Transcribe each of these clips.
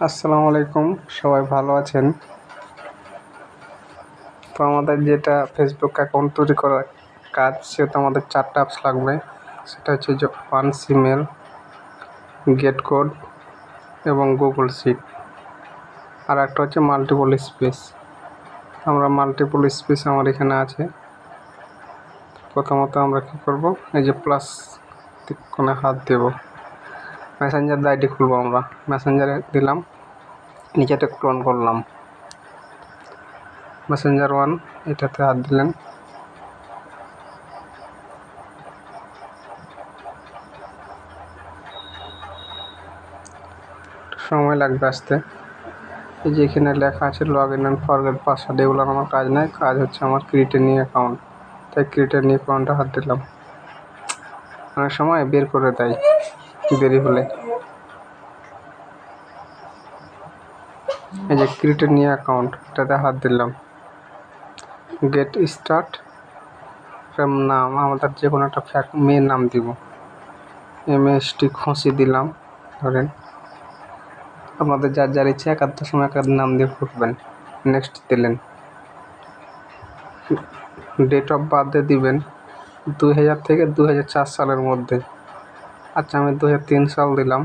আসসালামু আলাইকুম, সবাই ভালো আছেন? তো আমাদের যেটা ফেসবুক অ্যাকাউন্ট তৈরি করার কাজ, সেটা আমাদের 4টা অ্যাপস লাগবে। সেটা হচ্ছে যে OneSimail, গেট কোড এবং গুগল শিট। আর একটা হচ্ছে মাল্টিপল স্পেস। আমরা মাল্টিপল স্পেস আমার এখানে আছে। প্রথমত আমরা কি করব, এই যে প্লাস কোণে হাত দেব, মেসেঞ্জার আইডি খুলবো। আমরা মেসেঞ্জারে দিলাম, নিচেতে ক্লোন করলাম মেসেঞ্জার 1, এটাতে হাত দিলেন। সময় লাগবে আসতে। এই যে এখানে লেখা আছে log in and forget password, এগুলো আমার কাজ নয়। কাজ হচ্ছে আমার ক্রিয়েট এ নিউ অ্যাকাউন্ট। তাই ক্রিয়েট এ নিউ অ্যাকাউন্টে হাত দিলাম। অনেক সময় বের করে দেয় দেরি হলে। এই যে ক্রিয়েট এ নিউ অ্যাকাউন্ট, এটাতে হাত দিলাম। গেট স্টার্ট নাম, আমাদের যে কোনো একটা মেয়ের নাম দিব। MST খুশি দিলাম। ধরেন আপনাদের যার যার ইচ্ছে একাধিক সময় একাধিক নাম দিয়ে ফুটবেন। নেক্সট দিলেন। ডেট অফ বার্থে দিবেন 2000 থেকে 2004 সালের মধ্যে। আচ্ছা, আমি 2003 সাল দিলাম।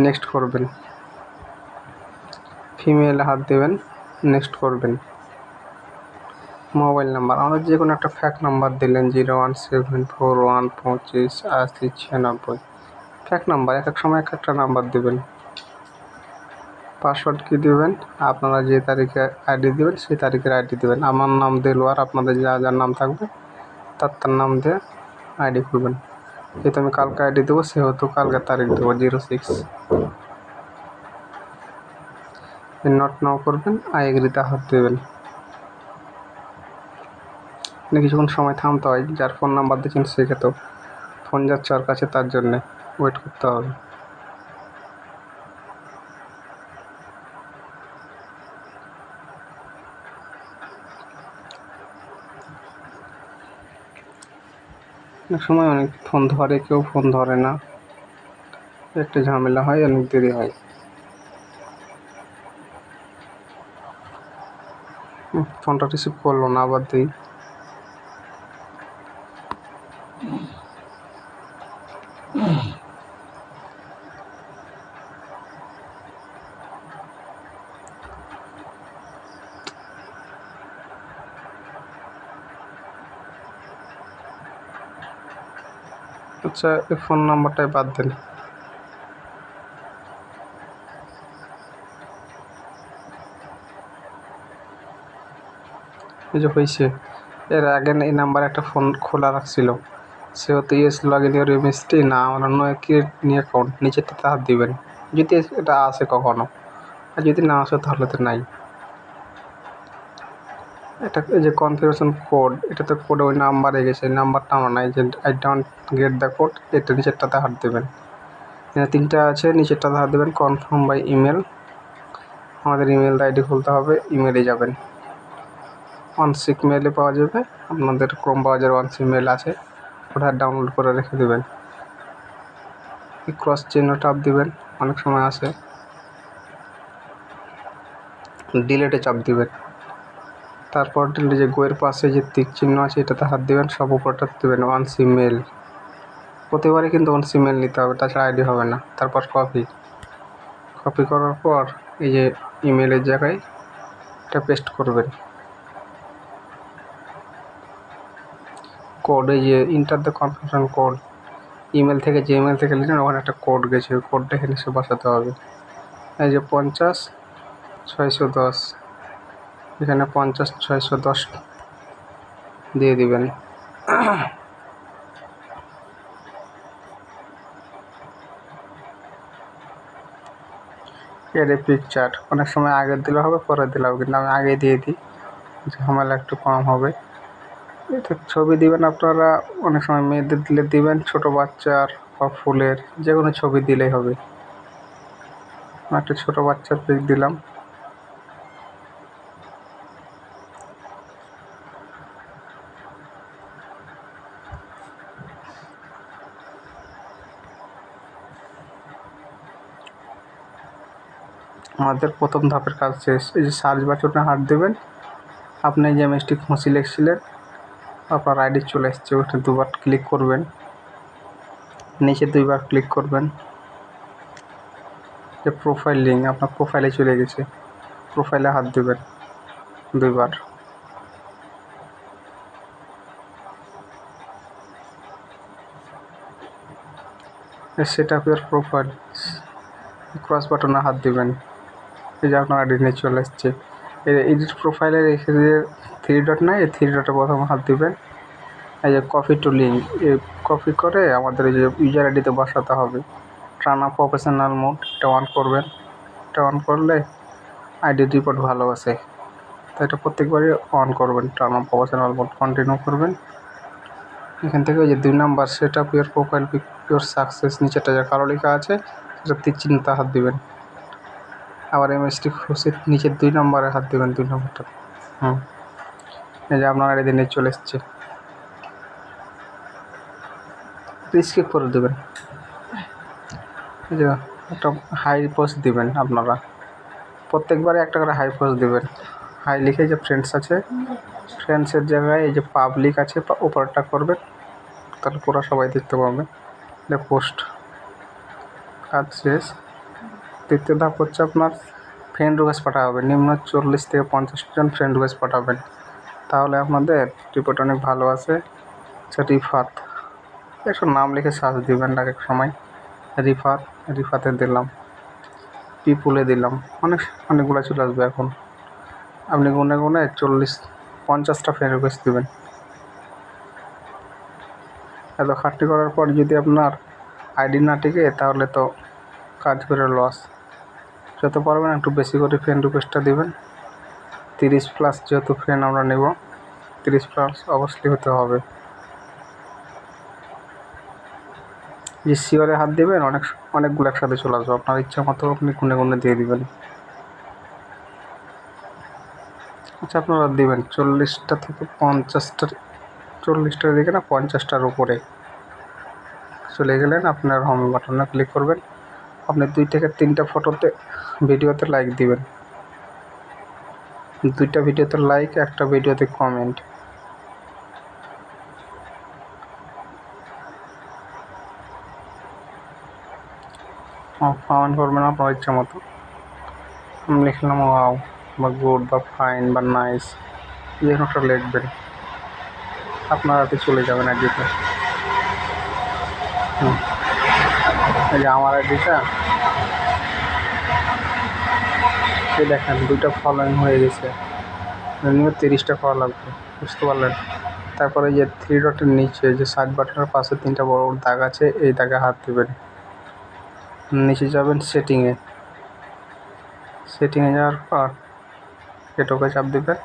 নেক্সট করবেন। ফিমেলে হাত দেবেন, নেক্সট করবেন। মোবাইল নাম্বার, আমাদের যে কোনো একটা ফ্যাক নাম্বার দিলেন, 01741258096। ফ্যাক নাম্বার, এক এক সময় এক একটা নাম্বার দেবেন। পাসওয়ার্ড কি দেবেন, আপনারা যে তারিখে আইডি দেবেন সেই তারিখের আইডি দেবেন। আমার নাম দেলোয়ার, আপনাদের যার নাম থাকবে তার নাম দিয়ে আইডি খুলবেন। যেহেতু আমি কালকে আইডি দেবো, সেহেতু কালকে তারিখ দেবো 06। নট নাও করবেন, আই এগ্রিতে হাত দেবেন। কিছুক্ষণ সময় থামতে হয়, যার ফোন নাম্বার দিচ্ছেন সেক্ষেত্রেও ফোন যাচ্ছে ওর কাছে, তার জন্যে ওয়েট করতে হবে। অনেক সময় অনেক ফোন ধরে, কেউ ফোন ধরে না, একটু ঝামেলা হয়, অনেক দেরি হয়। ফোনটা রিসিভ করলো না, আবার দিই। আচ্ছা, এই ফোন নাম্বারটাই বাদ দেন। এই যে হয়েছে। এর আগে এই নাম্বার একটা ফোন খোলা রাখছিল, সেহেতু লগ ইন ইউর MST না, আমার অন্য ক্রিয়েট নিউ অ্যাকাউন্ট, নিচেরটাতে হাত দিবেন যদি এটা আসে কখনো। আর যদি না আসে তাহলে তো নাই। এটা এই যে কনফিগারেশন কোড, এটাতে কোডে ওই নাম্বারে গেছে, এই নাম্বারটা আমার নাই। যে I don't get the code, এটা নিচেরটাতে হাত দেবেন। এখানে 3টা আছে, নিচেরটাতে হাত দেবেন। কনফার্ম বাই ইমেল, আমাদের ইমেল আইডি খুলতে হবে, ইমেলে যাবেন। OneSick মেলে পাওয়া যাবে, আপনাদের ক্রোম ব্রাউজার OneSick আছে, ওটা ডাউনলোড করে রেখে দেবেন। ক্রস চিহ্ন চাপ দিবেন, অনেক সময় আসে। ডিলেটে চাপ দিবেন। তারপর যে গোয়ের পাশে যে টিক চিহ্ন আছে, এটাতে হাত দিবেন, সব উপরটা দেবেন OneSick। প্রতিবারই কিন্তু OneSick নিতে হবে, তাছাড়া আইডি হবে না। তারপর কপি করার পর এই যে ইমেলের জায়গায় এটা পেস্ট করবেন। কোড, এই যে enter the confirmation code, email থেকে যে ইমেল থেকে নিলেন ওখানে একটা কোড গেছে, ওই কোডটা এখানে এসে বসাতে হবে। এই যে 50 610, এখানে 50 610 দিয়ে দিবেন। এর পিকচার অনেক সময় আগে দিলে হবে, পরে দিলে হবে, কিন্তু আমি আগে দিয়ে দিই, ঝামেলা একটু কম হবে। এটা ছবি দিবেন আপনারা, অনেক সময় মেয়েদের দিলে দিবেন, ছোটো বাচ্চার বা ফুলের যে কোনো ছবি দিলেই হবে। একটা ছোটো বাচ্চার পিক দিলাম। আমাদের প্রথম ধাপের কাজ শেষ। এই যে সার্চ বাটনে হাত দেবেন, আপনি যে এমএসটি খুঁজি লিখছিলেন আপনার আইডি চলে এসছে, ওটা দুবার ক্লিক করবেন, নিচে দুইবার ক্লিক করবেন। যে প্রোফাইল লিঙ্ক আপনার প্রোফাইলে চলে গেছে, প্রোফাইলে হাত দেবেন দুইবার। Set up your profile, cross বাটনে হাত দিবেন। এই যে আপনার আইডি নিয়ে চলে এসছে। এডিট প্রোফাইলে রেখে যে 3 ডট নাই, এই 3 ডটে প্রথমে হাত দিবেন। এই যে কপি টু লিঙ্ক, এই কপি করে আমাদের এই যে ইউজার আইডিতে বসাতে হবে। টার্ন অফ প্রফেশনাল মোড, এটা অন করবেন। এটা অন করলে আইডি রিপোর্ট ভালো আছে, তো এটা প্রত্যেকবারই অন করবেন। Turn off professional mode continue করবেন। এখান থেকে ওই যে 2 number set up your profile picture success, নিচেটা যে কালো লেখা আছে সেটা তীর চিহ্নতে হাত দিবেন। আবার এমএসটি খুশি নিচের 2 নম্বরে হাত দেবেন, 2 নম্বরটা। এই যে আপনার আইডি নিয়ে চলে এসছে, স্কিপ করে দেবেন। এই যে একটা হাই পোস্ট দিবেন, আপনারা প্রত্যেকবারে একটা করে হাই পোস্ট দিবেন। হাই লিখে যে ফ্রেন্ডস আছে, ফ্রেন্ডসের জায়গায় এই যে পাবলিক আছে উপরটা করবেন, তাহলে পুরো সবাই দেখতে পাবে। এটা পোস্ট, কাজ শেষ। দ্বিতীয় ধাপ হচ্ছে আপনার ফ্রেন্ড রিকোয়েস্ট পাঠাতে হবে। নিম্ন 40 থেকে 50 জন ফ্রেন্ড রিকোয়েস্ট পাঠাবেন, তাহলে আপনাদের রিপোর্ট অনেক ভালো আছে। আচ্ছা, রিফাত, একটু নাম লিখে সার্চ দিবেন এক এক সময়। রিফাতে দিলাম, পিপুলে দিলাম, অনেকগুলো চলে আসবে। এখন আপনি গুনে 40-50টা ফ্রেন্ড রিকোয়েস্ট দেবেন। এত খাটনি করার পর যদি আপনার আইডি না টিকে, তাহলে তো কাজ করে লস। যত পারবেন একটু বেশি করে ফ্রেন্ড রিকোয়েস্টটা দেবেন। 30+ যেহেতু ফ্রেন্ড আমরা নেব, 30+ অবশ্যই হতে হবে। যে শিওরে হাত দেবেন, অনেকগুলো একসাথে চলে আসবে। আপনার ইচ্ছা মতো আপনি গুনে দিয়ে দিবেন। আচ্ছা, আপনারা দেবেন 40টা থেকে 50টার, 40টার দিকে না 50টার উপরে চলে গেলেন। আপনার হোম বাটনে ক্লিক করবেন। আপনি 2 থেকে 3টা ফটোতে, ভিডিওতে লাইক দিবেন। 2টা ভিডিওতে লাইক, একটা ভিডিওতে কমেন্ট। কমেন্ট করবেন আপনার ইচ্ছা মতো। আমি লিখলাম ওয়াও বা গুড বা ফাইন বা নাইস, যে কোনো একটা লিখবেন। আপনার হাতে চলে যাবেন আইডিতে। এই যে আমার আইডিটা, এই দেখেন 2টা ফলোইং হয়ে গেছে। মিনিমাম 30টা করা লাগবে, বুঝতে পারলেন? তারপরে যে 3 ডটের নিচে যে সার্চ বাটনের পাশে 3টা বড় বড় দাগ আছে, এই দাগে হাত দেবেন। নিচে যাবেন সেটিংয়ে যাওয়ার পর এটাকে চাপ দেবেন।